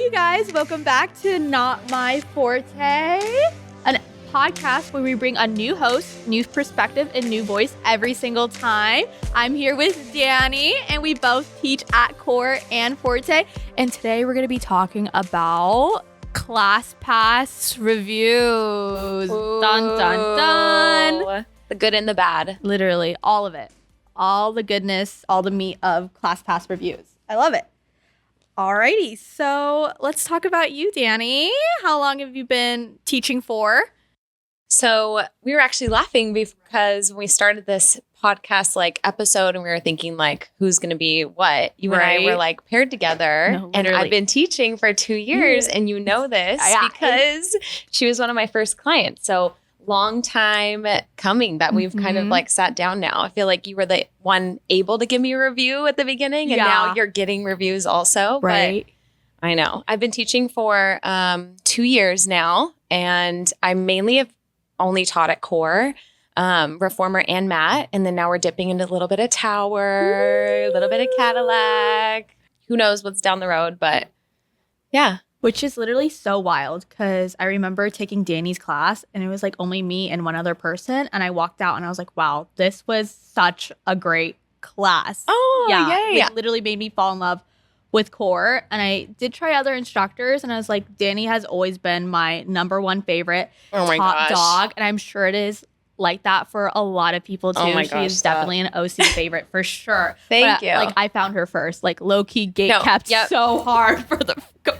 you guys. Welcome back to Not My Forté, a podcast where we bring a new host, new perspective, and new voice every single time. I'm here with Dani, and we both teach at Core and Forte. And today we're going to be talking about ClassPass reviews. Ooh. Dun, dun, dun. The good and the bad. Literally, all of it. All the goodness, all the meat of ClassPass reviews. I love it. Alrighty, so let's talk about you, Dani. How long have you been teaching for? So we were actually laughing because when we started this podcast episode and we were thinking who's going to be what, you and I were paired together. No, and I've been teaching for 2 years and you know this because she was one of my first clients. So long time coming that we've kind of sat down now. I feel like you were the one able to give me a review at the beginning and now you're getting reviews also. Right. But I know. I've been teaching for 2 years now and I mainly have only taught at Core, Reformer and Mat. And then now we're dipping into a little bit of Tower, a little bit of Cadillac. Who knows what's down the road, but yeah. Which is literally so wild because I remember taking Dani's class and it was only me and one other person. And I walked out and I was like, wow, this was such a great class. Oh, yeah. Yay. It literally made me fall in love with Core. And I did try other instructors and I was like, Dani has always been my number one favorite top dog. And I'm sure it is like that for a lot of people too. Oh my She gosh, is definitely an OC favorite for sure. Thank you. I found her first, low key gate kept so hard for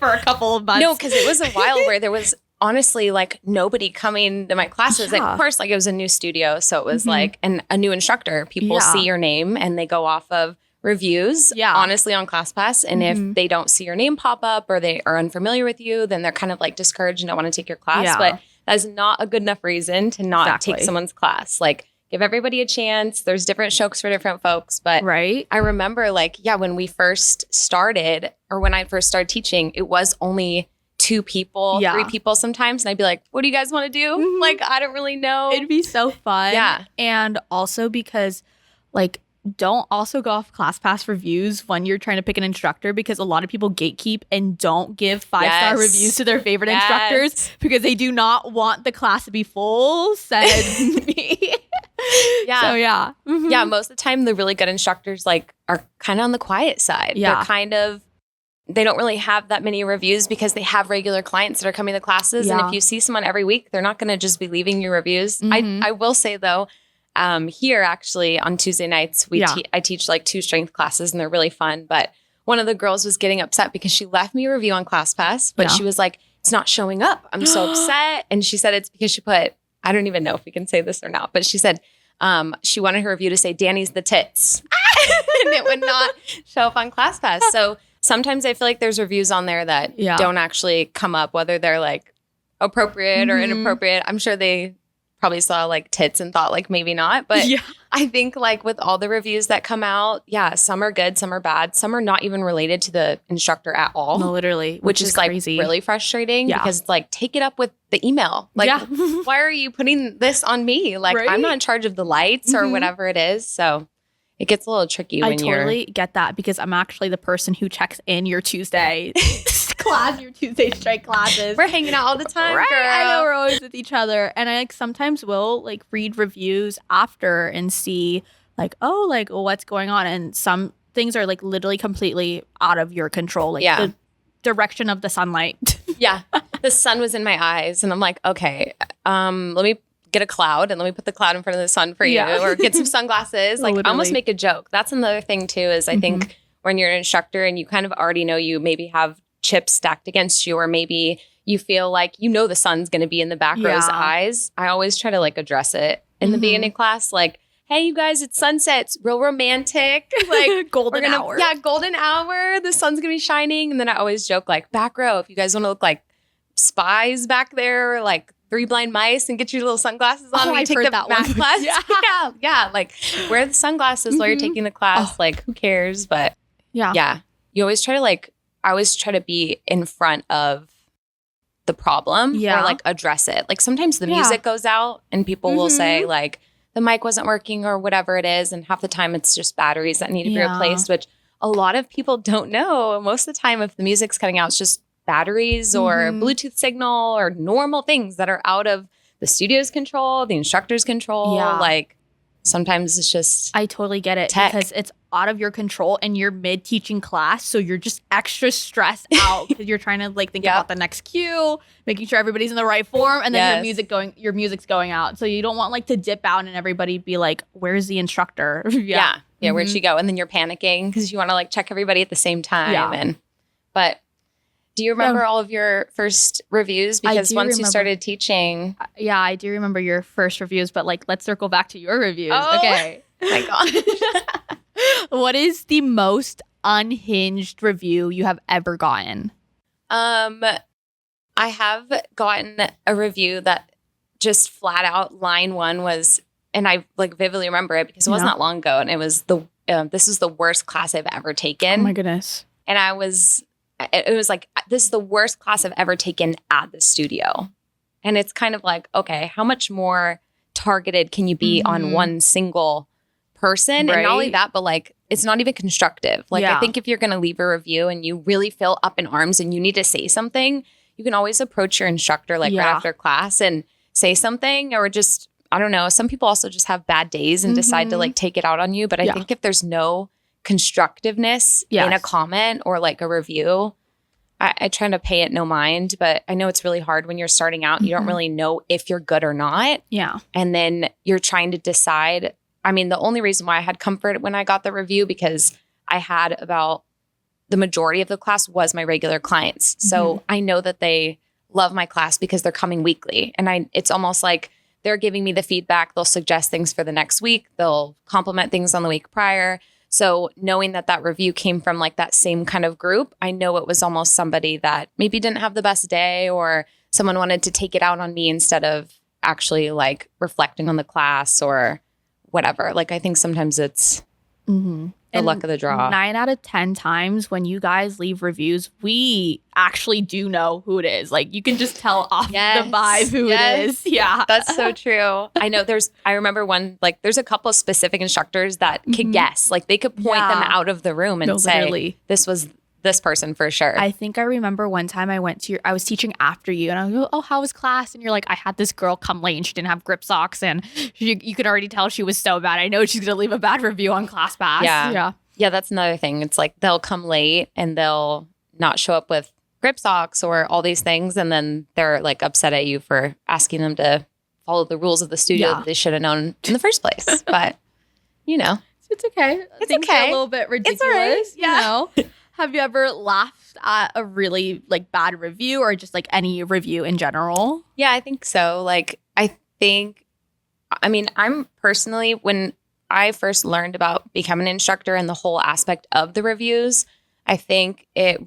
a couple of months. No, because it was a while where there was honestly nobody coming to my classes. Yeah. Of course, it was a new studio, so it was a new instructor. People see your name and they go off of reviews. Yeah. Honestly, on ClassPass, and if they don't see your name pop up or they are unfamiliar with you, then they're kind of discouraged and don't want to take your class. Yeah. But that is not a good enough reason to not take someone's class. Give everybody a chance. There's different strokes for different folks. But right. I remember when we first started or when I first started teaching, it was only 2 people, 3 people sometimes. And I'd be like, what do you guys want to do? I don't really know. It'd be so fun. Yeah. And also because don't also go off ClassPass reviews when you're trying to pick an instructor because a lot of people gatekeep and don't give 5-star reviews to their favorite instructors because they do not want the class to be full, said me. Yeah. So yeah. Mm-hmm. Yeah. Most of the time, the really good instructors are kind of on the quiet side. Yeah. They don't really have that many reviews because they have regular clients that are coming to classes. Yeah. And if you see someone every week, they're not going to just be leaving you reviews. I will say though, here actually on Tuesday nights, I teach 2 strength classes and they're really fun. But one of the girls was getting upset because she left me a review on ClassPass, but she was like, it's not showing up. I'm so upset. And she said it's because she put, I don't even know if we can say this or not, but she said she wanted her review to say Dani's the tits and it would not show up on ClassPass. So sometimes I feel like there's reviews on there that don't actually come up, whether they're appropriate or inappropriate. I'm sure they probably saw tits and thought maybe not. But I think with all the reviews that come out, some are good, some are bad, some are not even related to the instructor at all. No, literally. Which is crazy. Really frustrating because it's take it up with the email. Why are you putting this on me? I'm not in charge of the lights or whatever it is. So it gets a little tricky when you're... I totally get that because I'm actually the person who checks in your Tuesday class, your Tuesday strength classes. We're hanging out all the time, right? Girl. I know we're always with each other. And I sometimes will read reviews after and see what's going on. And some things are literally completely out of your control. The direction of the sunlight. Yeah. The sun was in my eyes and I'm like, okay, let me get a cloud and let me put the cloud in front of the sun for you or get some sunglasses. I almost make a joke. That's another thing too, is I think when you're an instructor and you kind of already know you maybe have chips stacked against you or maybe you feel the sun's going to be in the back row's eyes. I always try to address it in the beginning class. Hey, you guys, it's sunset. It's real romantic. Golden hour. Yeah, golden hour. The sun's going to be shining. And then I always joke back row, if you guys want to look like spies back there, 3 blind mice and get your little sunglasses on when you take the math class. Yeah. Wear the sunglasses while you're taking the class. Who cares? But yeah. You always try to I always try to be in front of the problem or address it. Sometimes the music goes out and people will say the mic wasn't working or whatever it is. And half the time it's just batteries that need to be replaced, which a lot of people don't know. Most of the time if the music's cutting out, it's just batteries or Bluetooth signal or normal things that are out of the studio's control, the instructor's control. Yeah. Like sometimes it's just I totally get it tech. because it's out of your control and you're mid-teaching class. So you're just extra stressed out because you're trying to like think about the next cue, making sure everybody's in the right form. And then your music's going out. So you don't want like to dip out and everybody be like, where's the instructor? Yeah, where'd she go? And then you're panicking because you want to like check everybody at the same time. Yeah. But do you remember all of your first reviews? Because once you started teaching. Yeah, I do remember your first reviews, but like, let's circle back to your reviews. Oh, okay. My gosh. What is the most unhinged review you have ever gotten? I have gotten a review that just flat out line one was, and I like vividly remember it because it wasn't that long ago, and it was this is the worst class I've ever taken. Oh my goodness. And it was like, this is the worst class I've ever taken at the studio. And it's kind of like, okay, how much more targeted can you be on one single person? Right. And not only that, but like, it's not even constructive. Like, I think if you're going to leave a review and you really feel up in arms and you need to say something, you can always approach your instructor like right after class and say something, or just, I don't know. Some people also just have bad days and decide to like take it out on you. But I think if there's no constructiveness in a comment or like a review, I try to pay it no mind, but I know it's really hard when you're starting out. You don't really know if you're good or not. Yeah. And then you're trying to decide. I mean, the only reason why I had comfort when I got the review, because I had about the majority of the class was my regular clients. So I know that they love my class because they're coming weekly. And it's almost like they're giving me the feedback. They'll suggest things for the next week. They'll compliment things on the week prior. So knowing that review came from like that same kind of group, I know it was almost somebody that maybe didn't have the best day, or someone wanted to take it out on me instead of actually like reflecting on the class or whatever. Like, I think sometimes it's the luck of the draw. 9 out of 10 times when you guys leave reviews, we actually do know who it is. Like, you can just tell off the vibe who it is. Yeah. That's so true. I know I remember one, like, there's a couple of specific instructors that could guess. Like, they could point them out of the room and say, this was this person for sure. I think I remember one time I was teaching after you, and I was like, oh, how was class? And you're like, I had this girl come late and she didn't have grip socks, and you could already tell she was so bad. I know she's going to leave a bad review on ClassPass. Yeah, that's another thing. It's like they'll come late and they'll not show up with grip socks or all these things, and then they're like upset at you for asking them to follow the rules of the studio that they should have known in the first place. But, you know. It's okay. Things are a little bit ridiculous. It's all right. You know? Have you ever laughed at a really like bad review, or just like any review in general? Yeah, I think so. Like, I'm personally, when I first learned about becoming an instructor and the whole aspect of the reviews, I think I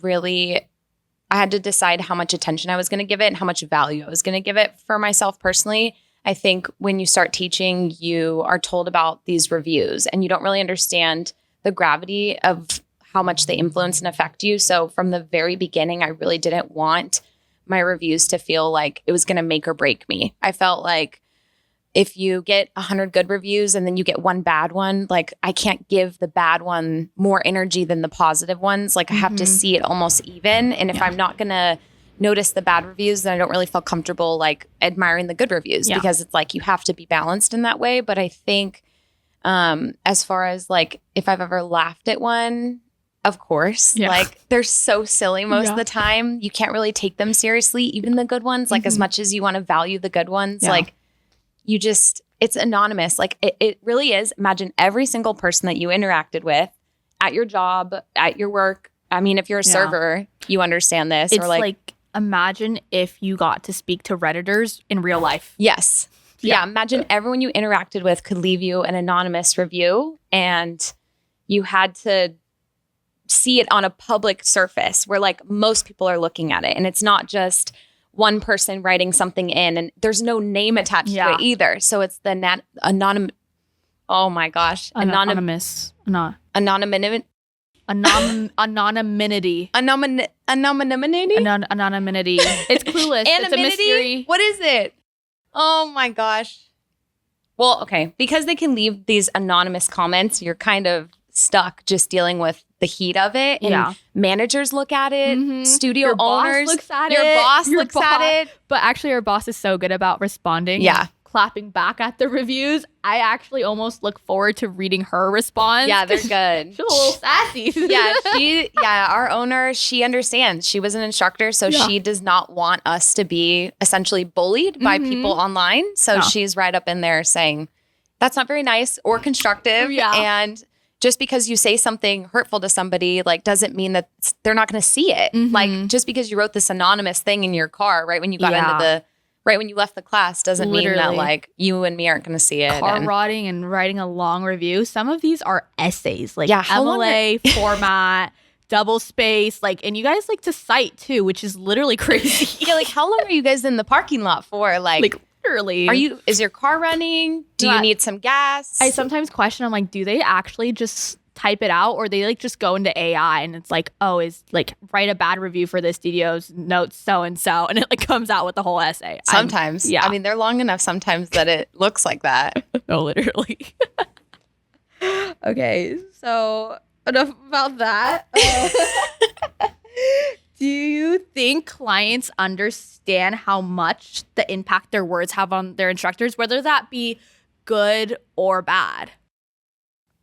had to decide how much attention I was going to give it and how much value I was going to give it for myself personally. I think when you start teaching, you are told about these reviews and you don't really understand the gravity of how much they influence and affect you. So from the very beginning, I really didn't want my reviews to feel like it was going to make or break me. I felt like if you get 100 good reviews and then you get one bad one, like, I can't give the bad one more energy than the positive ones. Like, I have to see it almost even. And if I'm not going to notice the bad reviews, then I don't really feel comfortable like admiring the good reviews, because it's like you have to be balanced in that way. But I think as far as like if I've ever laughed at one, of course, like, they're so silly most of the time. You can't really take them seriously, even the good ones. Like, as much as you want to value the good ones, like, it's anonymous. Like, it really is. Imagine every single person that you interacted with at your job, at your work. I mean, if you're a server, you understand this. It's or like, imagine if you got to speak to Redditors in real life. Yes. Yeah. Imagine everyone you interacted with could leave you an anonymous review, and you had to see it on a public surface where like most people are looking at it. And it's not just one person writing something in, and there's no name attached to it either. So it's the anonymous. Oh my gosh. Anonymous. Anonymity. Anonymity. Anonymity. It's clueless. It's a mystery. What is it? Oh my gosh. Well, okay. Because they can leave these anonymous comments, you're kind of stuck just dealing with the heat of it. And managers look at it, studio your owners, boss looks at your it. boss looks at it. But actually, our boss is so good about responding. Yeah. And clapping back at the reviews. I actually almost look forward to reading her response. Yeah, they're good. She's a little sassy. Our owner, she understands. She was an instructor, so she does not want us to be essentially bullied by people online. So she's right up in there saying, that's not very nice or constructive. Yeah. And just because you say something hurtful to somebody, like, doesn't mean that they're not going to see it. Like, just because you wrote this anonymous thing in your car right when you got right when you left the class doesn't mean that, like, you and me aren't going to see it. Car rotting and writing a long review. Some of these are essays, like how MLA format, double space, like, and you guys like to cite too, which is literally crazy. Yeah, like, how long are you guys in the parking lot for? Like literally. Is your car running? Do you need some gas? I sometimes question, I'm like, do they actually just type it out, or they like just go into AI and it's like, oh, is like, write a bad review for this studio's notes so and it like comes out with the whole essay. Sometimes. I mean, they're long enough sometimes that it looks like that. No, literally. Okay, so enough about that. Do you think clients understand how much the impact their words have on their instructors, whether that be good or bad?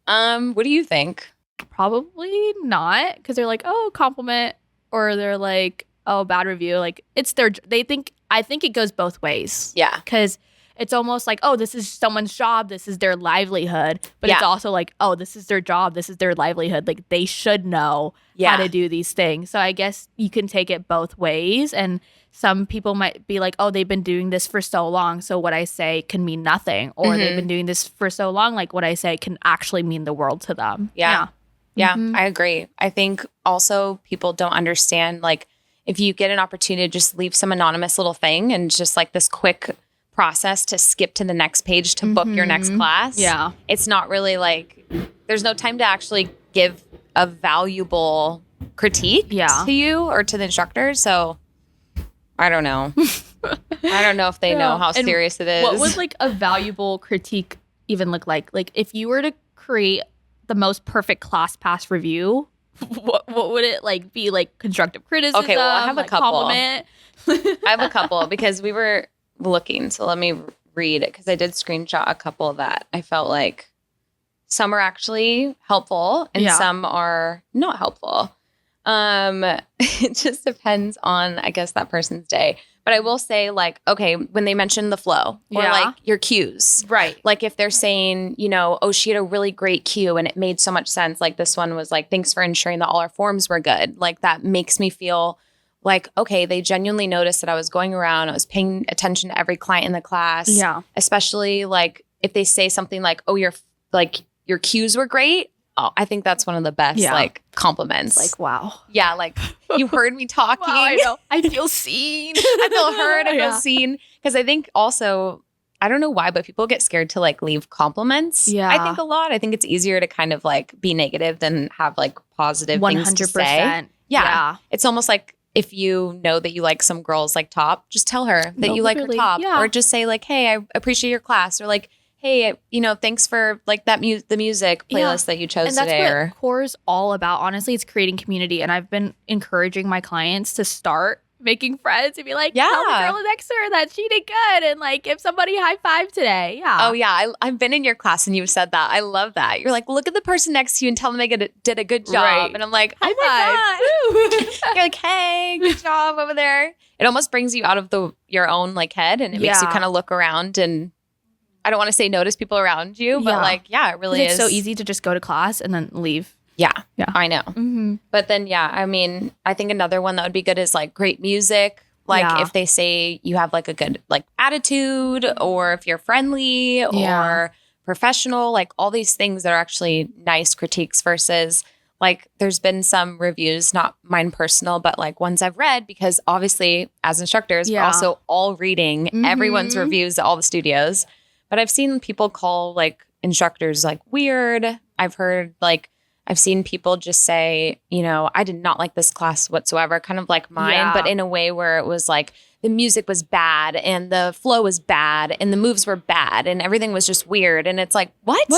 What do you think? Probably not, because they're like, oh, compliment, or they're like, oh, bad review. Like, I think it goes both ways. Yeah. Because it's almost like, oh, this is someone's job, this is their livelihood. But it's also like, oh, this is their job, this is their livelihood. Like, they should know how to do these things. So I guess you can take it both ways. And some people might be like, oh, they've been doing this for so long, so what I say can mean nothing. Or they've been doing this for so long, like, what I say can actually mean the world to them. Yeah, I agree. I think also people don't understand, like, if you get an opportunity to just leave some anonymous little thing and just like this quick process to skip to the next page to book your next class. Yeah. It's not really like, there's no time to actually give a valuable critique to you or to the instructor. So I don't know. I don't know if they know how serious it is. What would like a valuable critique even look like? Like, if you were to create the most perfect ClassPass review, what would it like be? Like, constructive criticism? Okay, well, I have a couple. Compliment? I have a couple because we were looking. So let me read it, because I did screenshot a couple that I felt like some are actually helpful and some are not helpful. It just depends on, I guess, that person's day. But I will say, like, okay, when they mention the flow or like your cues, right? Like, if they're saying, you know, oh, she had a really great cue and it made so much sense. Like, this one was like, thanks for ensuring that all our forms were good. Like, that makes me feel like, okay, they genuinely noticed that I was going around, I was paying attention to every client in the class. Yeah. Especially like if they say something like, oh, your cues were great. Oh, I think that's one of the best like compliments. Like, wow. Yeah, like, you heard me talking. Wow, I know. I feel seen. I feel heard. I feel seen. Because I think also, I don't know why, but people get scared to like leave compliments. Yeah. I think a lot. I think it's easier to kind of like be negative than have like positive 100%. Things to say. Yeah. It's almost like, if you know that you like some girl's like top, just tell her that you like her top. Yeah. Or just say like, hey, I appreciate your class. Or like, hey, you know, thanks for like that the music playlist that you chose today. And that's what CORE is all about. Honestly, it's creating community. And I've been encouraging my clients to start making friends and be like, tell the girl next to her that she did good, and like give somebody a high five today. Yeah. Oh yeah, I've been in your class and you've said that. I love that. You're like, look at the person next to you and tell them they did a good job. Right. And I'm like, oh my God. You're like, hey, good job over there. It almost brings you out of your own like head, and it makes you kind of look around, and I don't want to say notice people around you, but like, it really is. It's so easy to just go to class and then leave. Yeah, I know. Mm-hmm. But then, I mean, I think another one that would be good is like great music. Like if they say you have like a good like attitude, or if you're friendly or professional, like all these things that are actually nice critiques versus like there's been some reviews, not mine personal, but like ones I've read, because obviously as instructors, we're also all reading everyone's reviews at all the studios. But I've seen people call like instructors like weird. I've seen people just say, you know, I did not like this class whatsoever, kind of like mine, but in a way where it was like the music was bad and the flow was bad and the moves were bad and everything was just weird. And it's like, what?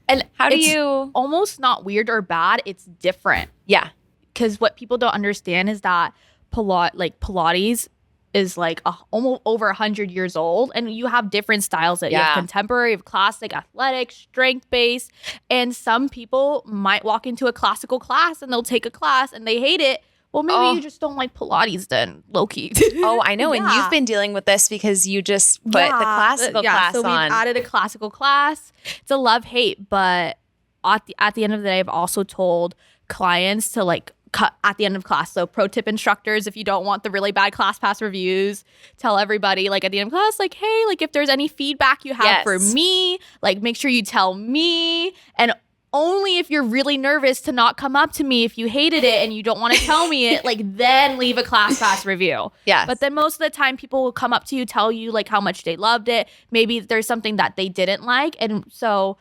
And how do it's you almost not weird or bad. It's different. Yeah. Because what people don't understand is that Pilates is like almost over 100 years old, and you have different styles. That you have contemporary, classic, athletic, strength-based, and some people might walk into a classical class and they'll take a class and they hate it. Well, maybe you just don't like Pilates then, low-key. Oh, I know. And you've been dealing with this because you just put the classical class on. So we've added a classical class. It's a love-hate, but at the end of the day, I've also told clients to like cut at the end of class. So pro tip instructors, if you don't want the really bad ClassPass reviews, tell everybody like at the end of class, like, hey, like if there's any feedback you have for me, like make sure you tell me. And only if you're really nervous to not come up to me if you hated it and you don't want to tell me it, like then leave a ClassPass review. Yes. But then most of the time people will come up to you, tell you like how much they loved it. Maybe there's something that they didn't like. And so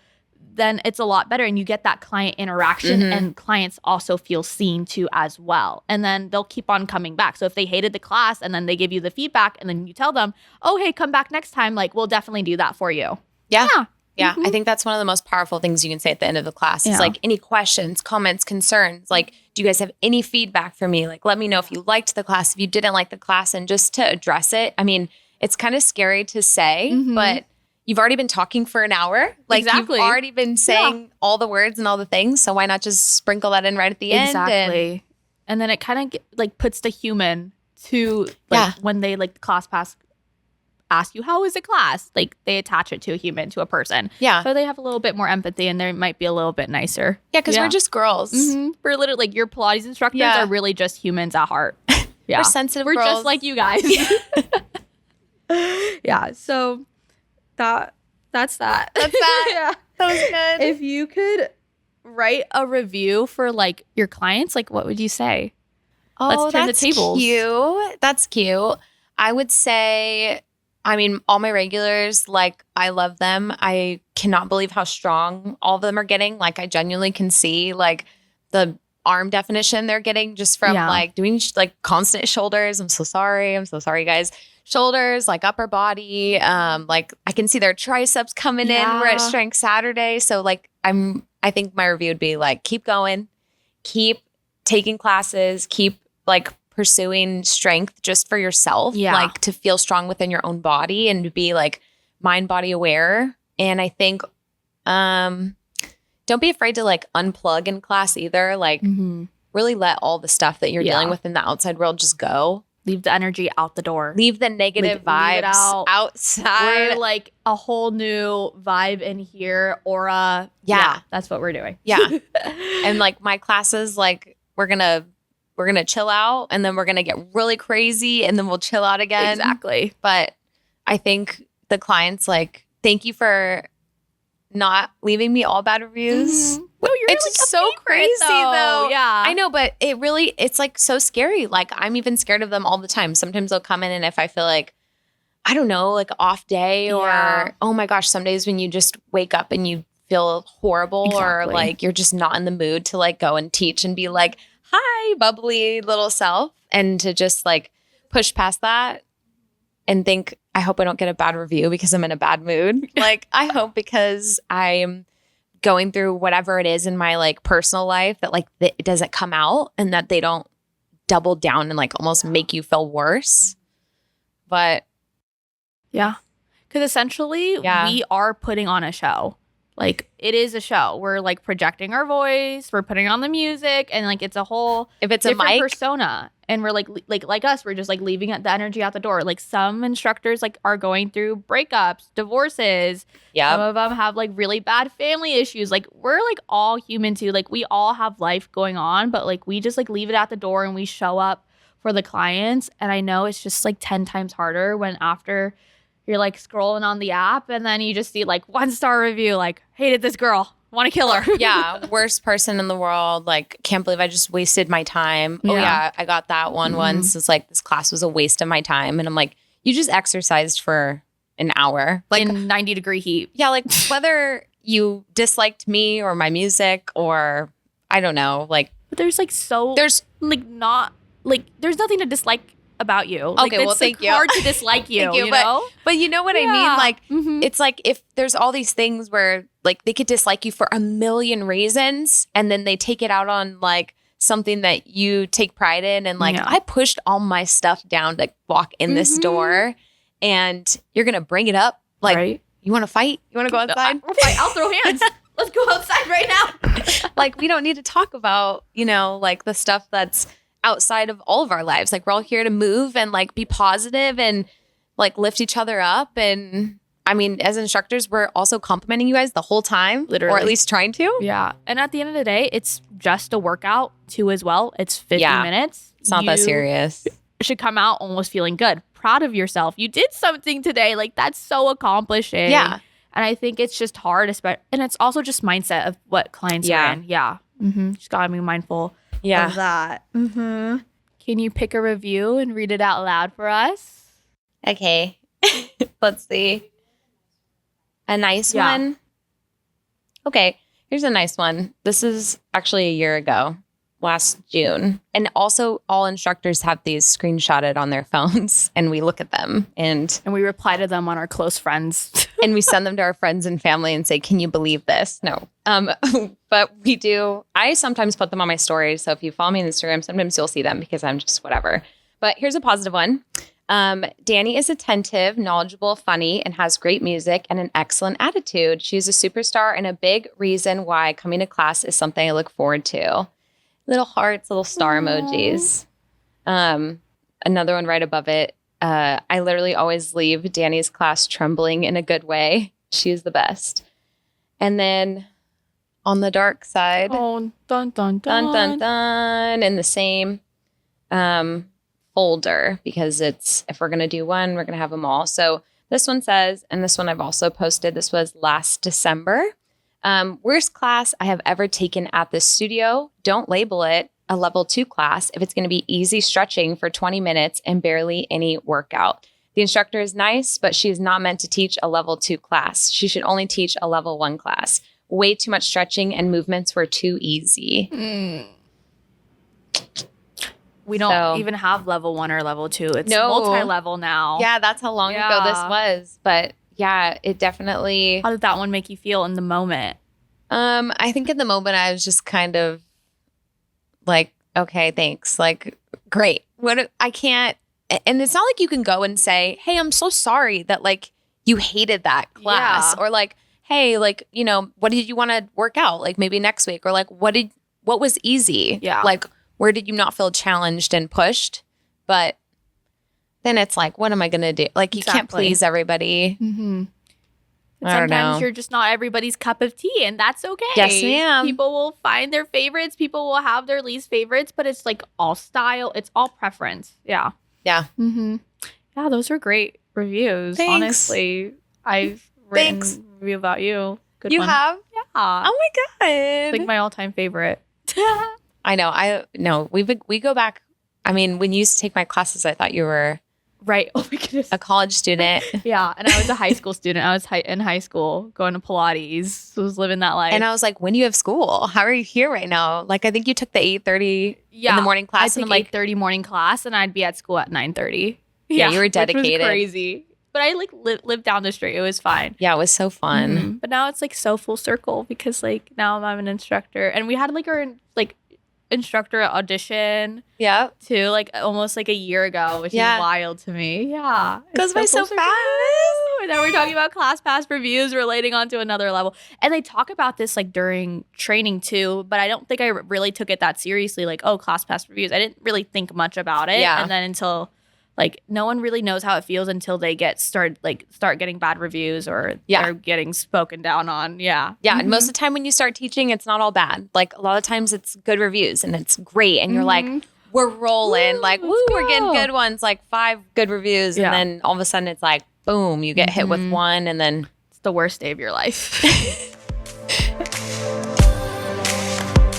then it's a lot better and you get that client interaction and clients also feel seen too as well. And then they'll keep on coming back. So if they hated the class and then they give you the feedback and then you tell them, oh, hey, come back next time, like we'll definitely do that for you. Yeah. I think that's one of the most powerful things you can say at the end of the class. It's like any questions, comments, concerns. Like, do you guys have any feedback for me? Like, let me know if you liked the class, if you didn't like the class, and just to address it. I mean, it's kind of scary to say, but you've already been talking for an hour. Like you've already been saying all the words and all the things. So why not just sprinkle that in right at the end? Exactly. And then it kind of like puts the human to like when they like the ClassPass ask you, how is the class? Like they attach it to a human, to a person. Yeah. So they have a little bit more empathy and they might be a little bit nicer. Yeah, because we're just girls. We're literally like your Pilates instructors are really just humans at heart. We're sensitive We're girls. just like you guys. So that's that. That was good. If you could write a review for like your clients, like what would you say? Let's turn the tables. That's cute. I would say, I mean, all my regulars, like I love them. I cannot believe how strong all of them are getting. Like I genuinely can see like the arm definition they're getting just from like doing like constant shoulders. I'm so sorry, guys. Shoulders, like upper body, like I can see their triceps coming in. We're at Strength Saturday. So like I think my review would be like, keep going, keep taking classes, keep like pursuing strength just for yourself, like to feel strong within your own body and to be like mind body aware. And I think don't be afraid to like unplug in class either. Like really let all the stuff that you're dealing with in the outside world just go. Leave the energy out the door. Leave the negative vibes outside. We're like a whole new vibe in here. Aura. Yeah. That's what we're doing. Yeah. And like my classes, like we're gonna chill out and then we're gonna get really crazy and then we'll chill out again. Exactly. But I think the clients like, thank you for not leaving me all bad reviews. No, you're it's like so crazy though. Yeah. I know, but it's like so scary. Like I'm even scared of them all the time. Sometimes they'll come in and if I feel like, I don't know, like off day or, oh my gosh, some days when you just wake up and you feel horrible or like you're just not in the mood to like go and teach and be like, hi, bubbly little self. And to just like push past that and think, I hope I don't get a bad review because I'm in a bad mood. Like I hope because I'm going through whatever it is in my like personal life that like it doesn't come out and that they don't double down and like almost make you feel worse. But because essentially we are putting on a show. Like it is a show. We're like projecting our voice, we're putting on the music, and like it's a whole if it's different a mic persona. And we're like us, we're just like leaving the energy out the door. Like some instructors like are going through breakups, divorces. Some of them have like really bad family issues. Like we're like all human too. Like we all have life going on, but like we just like leave it at the door and we show up for the clients. And I know it's just like 10 times harder when after you're like scrolling on the app and then you just see like 1-star review, like hated this girl, want to kill her. Worst person in the world. Like can't believe I just wasted my time. I got that one once. It's like this class was a waste of my time. And I'm like, you just exercised for an hour. Like in 90-degree heat. Yeah, like whether you disliked me or my music or I don't know, like but there's like there's like not like there's nothing to dislike about you. Okay, well, thank you. It's hard to dislike you, you know? But you know what I mean? Like, it's like if there's all these things where like they could dislike you for a million reasons and then they take it out on like something that you take pride in. And like, I pushed all my stuff down to walk in this door and you're going to bring it up. Like, you want to fight? You want to go outside? We'll fight. I'll throw hands. Let's go outside right now. Like, we don't need to talk about, you know, like the stuff that's outside of all of our lives. Like, we're all here to move and like be positive and like lift each other up. And I mean, as instructors, we're also complimenting you guys the whole time, literally, or at least trying to. Yeah. And at the end of the day, it's just a workout too as well. It's 50 minutes. It's not that serious. Should come out almost feeling good, proud of yourself. You did something today. Like, that's so accomplishing. Yeah. And I think it's just hard, and it's also just mindset of what clients are in. Yeah. Just gotta be mindful of that. Can you pick a review and read it out loud for us? Okay. Let's see. A nice one. Okay. Here's a nice one. This is actually a year ago, last June. And also all instructors have these screenshotted on their phones and we look at them and we reply to them on our close friends. And we send them to our friends and family and say, can you believe this? No. But we do. I sometimes put them on my stories. So if you follow me on Instagram, sometimes you'll see them because I'm just whatever. But here's a positive one. Dani is attentive, knowledgeable, funny, and has great music and an excellent attitude. She's a superstar and a big reason why coming to class is something I look forward to. Little hearts, little star emojis. Another one right above it. I literally always leave Dani's class trembling in a good way. She's the best. And then on the dark side, dun, dun, dun. Dun, dun, dun, in the same folder, because it's, if we're going to do one, we're going to have them all. So this one says, and this one I've also posted, this was last December. Worst class I have ever taken at this studio. Don't label it a level 2 class if it's going to be easy stretching for 20 minutes and barely any workout. The instructor is nice, but she is not meant to teach a level 2 class. She should only teach a level 1 class. Way too much stretching and movements were too easy. We don't even have level 1 or level 2. It's multi-level now. Yeah, that's how long ago this was. But yeah, it definitely... How did that one make you feel in the moment? I think in the moment I was just kind of like, okay, thanks. Like, great. I can't... And it's not like you can go and say, hey, I'm so sorry that like you hated that class. Or like, hey, like, you know, what did you want to work out? Like maybe next week. Or like, what was easy? Yeah. Like, where did you not feel challenged and pushed? But then it's like, what am I going to do? Like, you can't please everybody. Sometimes you're just not everybody's cup of tea, and that's okay. Yes, ma'am. People will find their favorites. People will have their least favorites, but it's like all style. It's all preference. Yeah. Yeah. Yeah, those are great reviews. Thanks. Honestly, I've written a review about you. Good you one. have? Yeah. Oh my God. Like my all-time favorite. I know. We go back. I mean, when you used to take my classes, I thought you were right. Oh my goodness. a college student. Yeah. And I was a high school student. I was in high school going to Pilates. So I was living that life. And I was like, when do you have school? How are you here right now? Like, I think you took the 8:30 in the morning class. I took 8:30 morning class and I'd be at school at 9:30. Yeah, you were dedicated. Which was crazy. But I like lived down the street. It was fine. Yeah, it was so fun. But now it's like so full circle because like now I'm an instructor. And we had like our like instructor audition too, like almost like a year ago, which is wild to me. Yeah. Goes by so fast. And then we're talking about ClassPass reviews relating on to another level. And they talk about this like during training too, but I don't think I really took it that seriously. Like, oh, ClassPass reviews. I didn't really think much about it. Yeah. And then until like no one really knows how it feels until they start getting bad reviews or they're getting spoken down on. Yeah. Yeah. And most of the time when you start teaching, it's not all bad. Like a lot of times it's good reviews and it's great. And you're like, we're rolling. Like, we're getting good ones, like 5 good reviews. And then all of a sudden it's like, boom, you get hit with one and then it's the worst day of your life.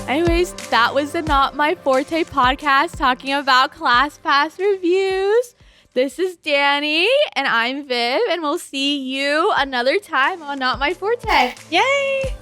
Anyways, that was the Not My Forté podcast talking about ClassPass reviews. This is Dani, and I'm Viv, and we'll see you another time on Not My Forté. Yay!